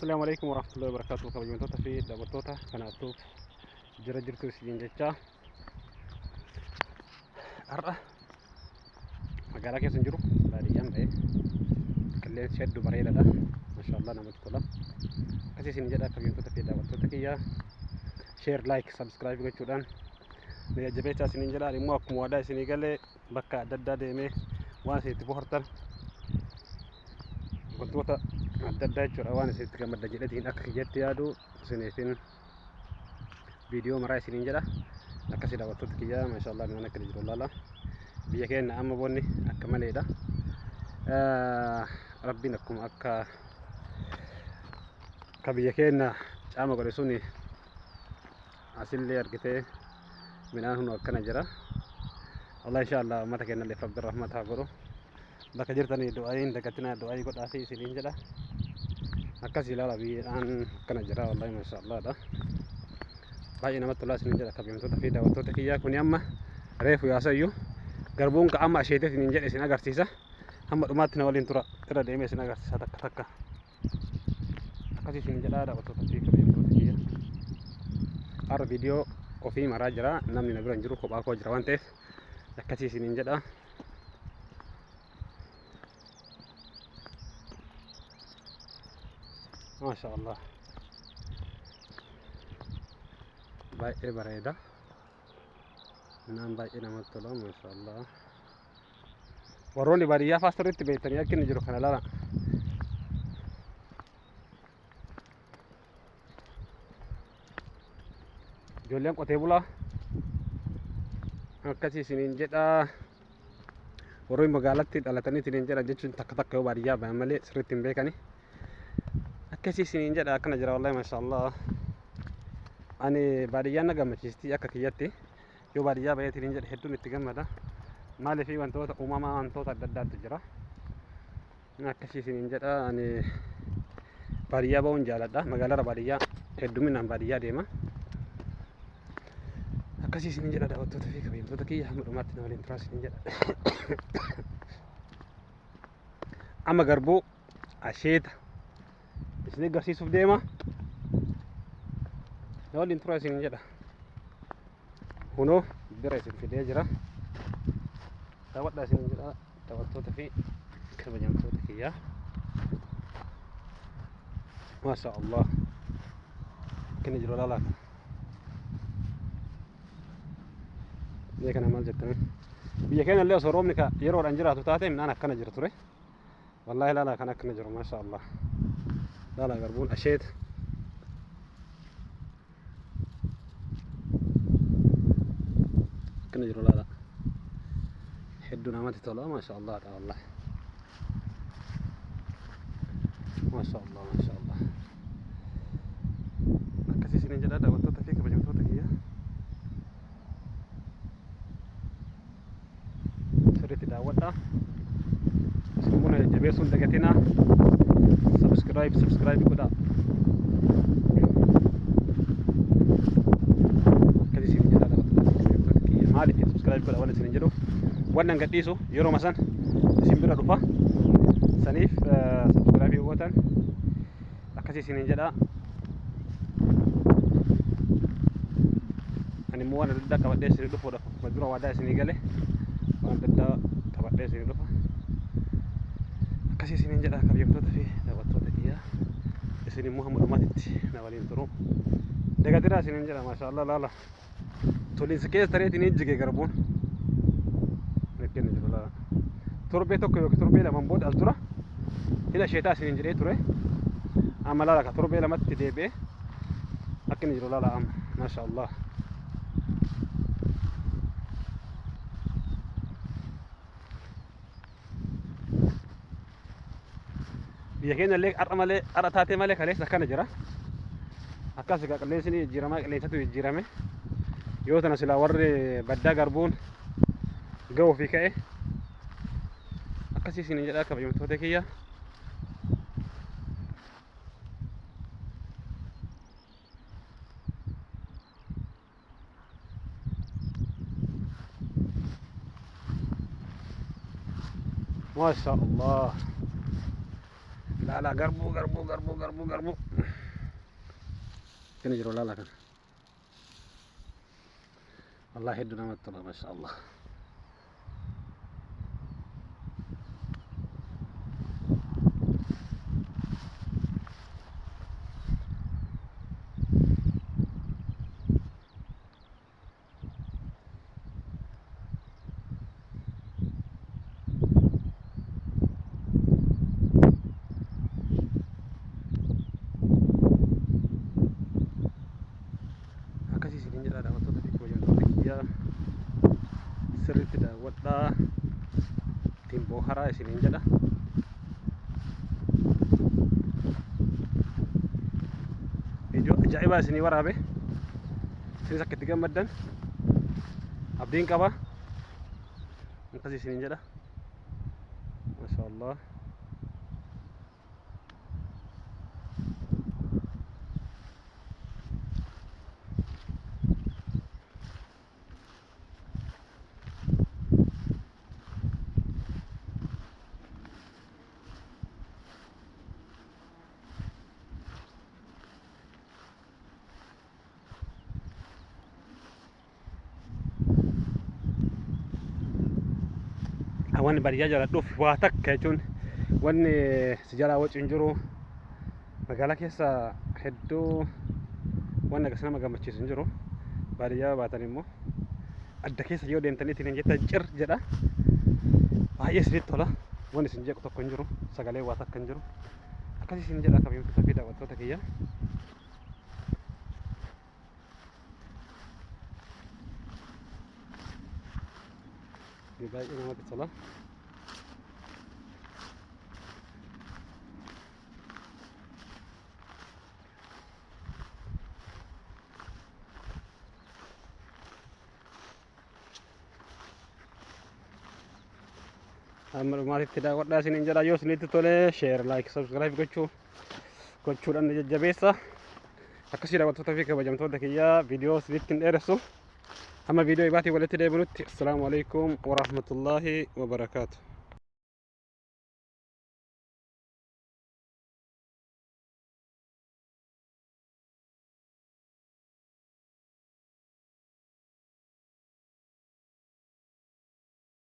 السلام عليكم ورحمة الله وبركاته. كبجمتوتا في دابتوتا كناتوف جرجرتو سجين جتشا أرى مقالة كيس نجرو باريان بيه كلين شدو بريدة ده ما شاء الله نمت كلها كسي سنجدا كبجمتوتا في دابتوتا كيا شير لايك سبسكرايب gochuudhaan ni jabeechaa isiniin jedha immoo akkuma waadaa isinii galee bakka adda addaa deemee waan isinitti bohaartan wantoota adda addaa jechuudha waan isinitti gammadda jedhetiin akka kiyyatti yaadu isiniifin viidiyoo maraa isiniin jedha akkasii daawwattoota kiyyaa maashaallah waan akka jiru laala biyya keenya amma bonni akka maleedha rabbiin akkuma akka biyya keenya caama godhe suni asillee argitee midhaan hunu akkana jira Allah inshallah ummata keenya illee rabbi rahmat haa godhu bakka jirtanii du'aayin dagatinaa du'aayii godhaa fi isiniin jedha akkasii ilaala biyyaan akkana jira wallahi maashaallah dha baay'ee namatti tolaa isiniin jedha kabajamtoota fi daawwattoota kiyyaa kuni amma reefu yaasayyu garbuun ka amma asheetee isiniin jedhe isin agarsiisa hamma dhumaatti na waliin tura irra deemee isin agarsiisa takka takka akkasii isiniin jedha daawwattoota fi kabajamtoota kiyyaa har'a viidiyoo ofii maraa jira namni na bira hin jiru kophaa koo jira waan ta'eef akkasii isiniin jedha maashaallah baay'ee bareeda midhaan baay'ee namatti tola maashaallah warroonni baadiyyaa faastoritti beektanii akka inni jiru kana laala ijoolleen qotee bulaa akkasii isiniin jedha warroonni magaalatti dhalatanii isiniin jedha jechuun takka takka yoo baadiyyaa bayan malee sirriitti hin beekani akkasii isiniin jedha akkana jira wallahi maashaallah ani baadiyyaan na gammachiisti akka kiyyatti yoo baadiyyaa bahee isiniin jedha hedduun itti gammada maaliif wantoota uumamaa wantoota adda addaatu jira akkasii isiniin jedha ani baadiyyaa bahuun jaaladha magaalarra baadiyyaa hedduminaan baadiyyaa deema akkasii isiniin jedha daawwattoota fi kabajamtoota kiyya hamma dhumaatti na waliin turaa isiniin jedha amma garbuu asheeta isin agarsiisuuf deema na waliin turaa isiniin jedha hunoo bira isin fidee jira daawwadhaa isiniin jedha daawwattoota fi kabajamtoota kiyya maasha Allah akkana jiru laalaa biyya kana maal jettanii biyya keenya illee osoo roobni yeroodhaan jiraatu taate midhaan akkana jira ture wallahi laala kan akkana jiru maasha Allah laala garbuun asheeta akkana jiru laala hedduu namatti tola maasha Allah dha wallahi maasha Allah maasha Allah akkasii isiniin jedha daawwattoota fi kabajamtoota kiyya sirriitti daawwadhaa isin buna jabeessuun dagatinaa subscribe godhaa akkasii isiniin jedha daawwattoota kiyya maaliif subscribe godhaa waan isiniin jedhuuf wannan gadhiisu yeroo masan isin bira dhufa saniif subscribe yoo gootan akkasii isiniin jedha ani immoo waan adda addaa qabadhee isinii dhufuudhaaf madura waadaa isinii gale waan adda addaa qabadhee isinii dhufa akkasii isiniin jedha kabajamtoota fi daawwattoota kiyyaa isin immoo hamma dhumaatitti na waliin turu dagatinaa isiniin jedha maashaallah laala toliinsa keessa tareetiin ijjige garbuun nekkeen jiru laala torbee tokko yookiin torbee lamaan booda as dura hidha asheetaa isiniin jedhee ture amma laala ka torbee lamatti deebi'ee akka inni jiru laala amma maashaallah biyya keenya illee har'a taatee malee kaleessa akkana jira akkas qilleensi jijjiiramaa qilleensatu jijjiirame yoo tana silaa warri baddaa garbuun ga'uu fi ka'e akkasii isiniin jedha kabajamtoota kiyya ما شاء الله لا لا قربو قربو قربو قربو قربو كن يجرو لا لا كن والله يهدنا ما تطلع ما شاء الله. Akasih sini jala dapat tu tapi kau jangan tak kia seri tidak wada timbo hara sini jala. Video ajaib sini warabe sini sakit tiga madan abdin kaba akasih sini jala masya Allah. Awan baadiyyaa jala dhuuf waa takka jechuun wanni si jalaa waci hin jiru. Magaalaa keessa hedduu waan akkasii nama gammachiisu hin jiru. Baadiyyaa baatan immoo adda keessa yoo deemtanii ittiin jettan cir jedha. Baay'ee isinitti tola. Wanni isin jeequ tokko hin jiru. Sagalee waa takka hin jiru. Akkasii isin jedha kabajamtoota fi daawwattoota kiyya. Baay'ee namatti tola. Maatiitti daawwadhaa isiniin jedha. Yoo isinitti tole share like subscribe gochuudhaan jajjabeessa. Akkasii daawwattoota fi kabajamtoota kiyya viidiyoo isinitti hin dheeressu. Amma viidiyoo ibaatii walitti deebinutti assalamu alaikum wa rahmatullahi wa barakatuh.